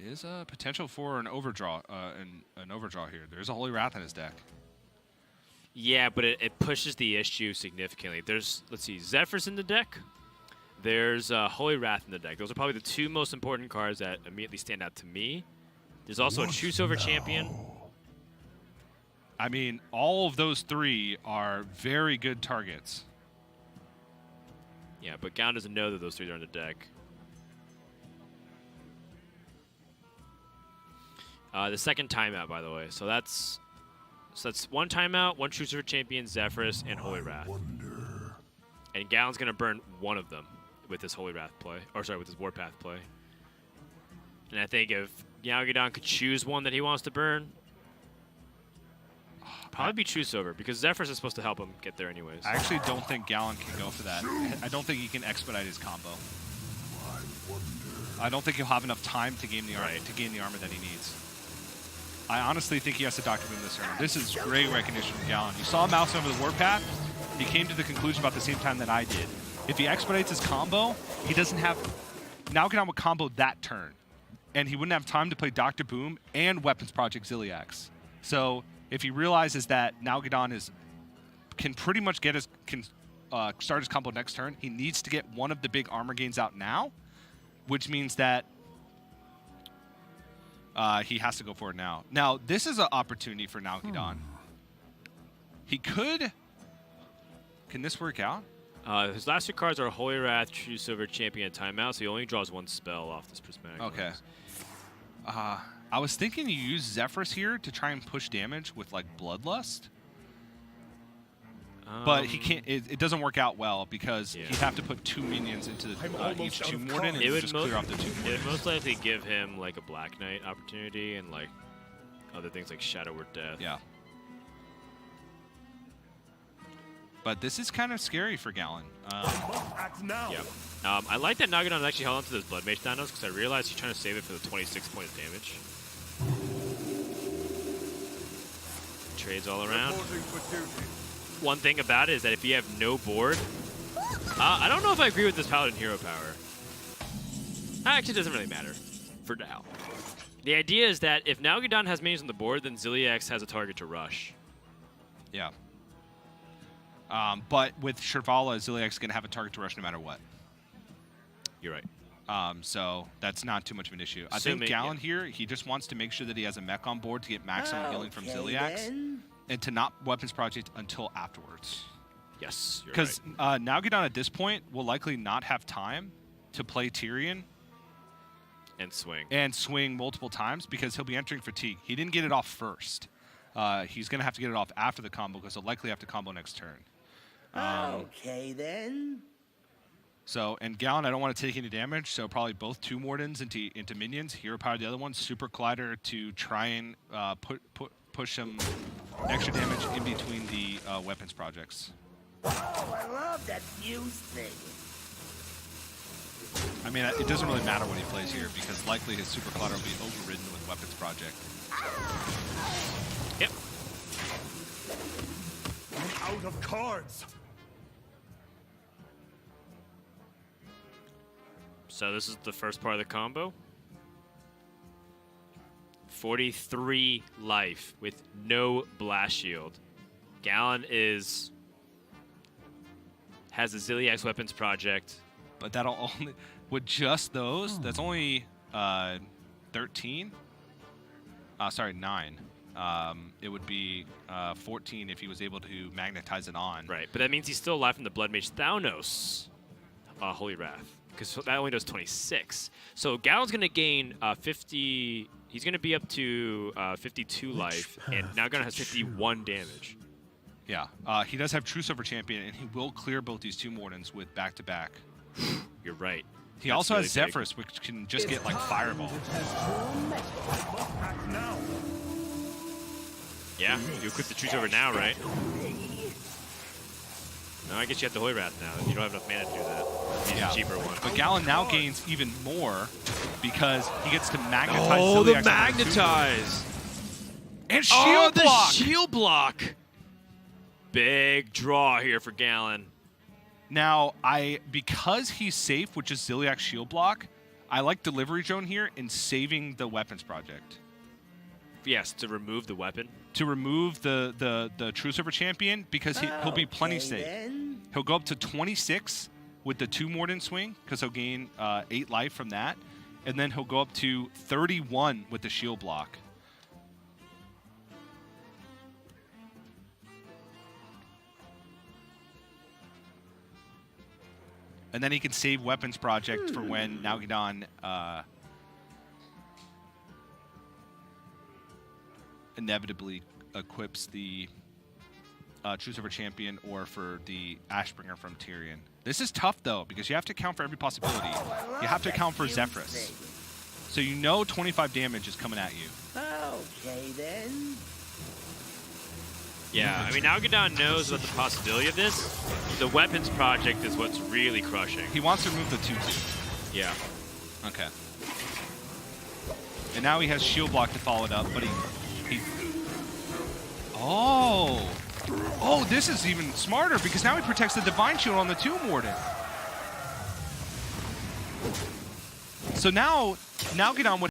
Is a potential for an overdraw, an overdraw here. There's a Holy Wrath in his deck. Yeah, but it pushes the issue significantly. There's, let's see, Zephyrus in the deck. There's Holy Wrath in the deck. Those are probably the 2 most important cards that immediately stand out to me. There's also a True Silver Champion. I mean, all of those 3 are very good targets. Yeah, but Gown doesn't know that those 3 are in the deck. The second timeout, by the way. So that's 1 timeout, 1 True Silver Champion, Zephyrus, and Holy Wrath. And Gallon's going to burn 1 of them with this Holy Wrath play. Or sorry, with his Warpath play. And I think if Nalgadon could choose one that he wants to burn, Probably be True Silver, because Zephyrus is supposed to help him get there anyways. I actually don't think Gallon can go for that. I don't think he can expedite his combo. I don't think he'll have enough time to gain the armor, that he needs. I honestly think he has to Dr. Boom this turn. This is great recognition from Gallon. You saw him mouse over the warpath. He came to the conclusion about the same time that I did. If he expedites his combo, he doesn't have... Nalgadon would combo that turn. And he wouldn't have time to play Dr. Boom and Weapons Project Ziliax. So if he realizes that Nalgadon can pretty much get start his combo next turn, he needs to get one of the big armor gains out now, which means that he has to go for it now. Now, this is an opportunity for Nalgadon. He could... Can this work out? His last 2 cards are Holy Wrath, True Silver, Champion, and Timeout, so he only draws 1 spell off this Prismatic. Okay. I was thinking you use Zephyrus here to try and push damage with, like, Bloodlust. But he can't. It doesn't work out well because he'd have to put 2 minions into each Tomb Warden and just clear off the Tomb Warden. It would most likely give him like a Black Knight opportunity and like other things like Shadow Word Death. Yeah. But this is kind of scary for Gallon. Yeah. I like that Nalgadon actually held on to this Blood Mage Thanos because I realized he's trying to save it for the 26 point of damage. Trades all around. One thing about it is that if you have no board, I don't know if I agree with this Paladin hero power. That actually doesn't really matter for now. The idea is that if Nalgadon has minions on the board, then Ziliax has a target to rush. Yeah. But with Shirvala, Ziliax is going to have a target to rush no matter what. You're right. So that's not too much of an issue. I think Gallon here, he just wants to make sure that he has a mech on board to get maximum healing from Ziliax and to not Weapons Project until afterwards. Yes, you're right. Because Nalgadon at this point will likely not have time to play Tyrion and swing multiple times because he'll be entering Fatigue. He didn't get it off first. He's going to have to get it off after the combo because he'll likely have to combo next turn. Okay, then. So, and Gallon, I don't want to take any damage, so probably both Tomb Wardens into minions. Hero Power the other one. Super Collider to try and push some extra damage in between the Weapons Projects. Oh, I love that fuse thing. I mean, it doesn't really matter what he plays here because likely his Super Collider will be overridden with Weapons Project. Yep. I'm out of cards. So this is the first part of the combo. 43 life with no blast shield. Gallon has the Ziliax Weapons Project. But that'll only, with just those, that's only 13. Sorry, 9. It would be 14 if he was able to magnetize it on. Right, but that means he's still alive from the Blood Mage Thanos Holy Wrath, because that only does 26. So Gallon's going to gain 50. He's going to be up to 52 life, and now Gallon has 51 damage. Yeah, he does have True Silver Champion, and he will clear both these Tomb Wardens with back-to-back. You're right. He also has Zephyrus, which can just get like Fireball. Yeah, you equip the True Silver now, right? No, I guess you have the Holy Wrath now. You don't have enough mana to do that. He's a cheaper one. But Gallon now gains even more because he gets to magnetize. Oh, the magnetize! And shield block! The shield block! Big draw here for Gallon. Now, because he's safe, which is Ziliax shield block, I like Delivery Drone here in saving the Weapons Project. Yes, to remove the weapon. To remove the True Silver Champion because he'll be plenty safe. He'll go up to 26 with the Tomb Warden swing because he'll gain 8 life from that. And then he'll go up to 31 with the shield block. And then he can save Weapons Project for when Nalgadon inevitably equips the True Silver Champion or for the Ashbringer from Tyrion. This is tough, though, because you have to account for every possibility. You have to account for Zephyrus. So you know 25 damage is coming at you. Okay, then. Yeah, I mean, Algadon knows about the possibility of this. The weapons project is what's really crushing. He wants to remove the 2/2. Yeah. Okay. And now he has shield block to follow it up, but he Oh! Oh, this is even smarter because now he protects the Divine Shield on the Tomb Warden. So now Gedon would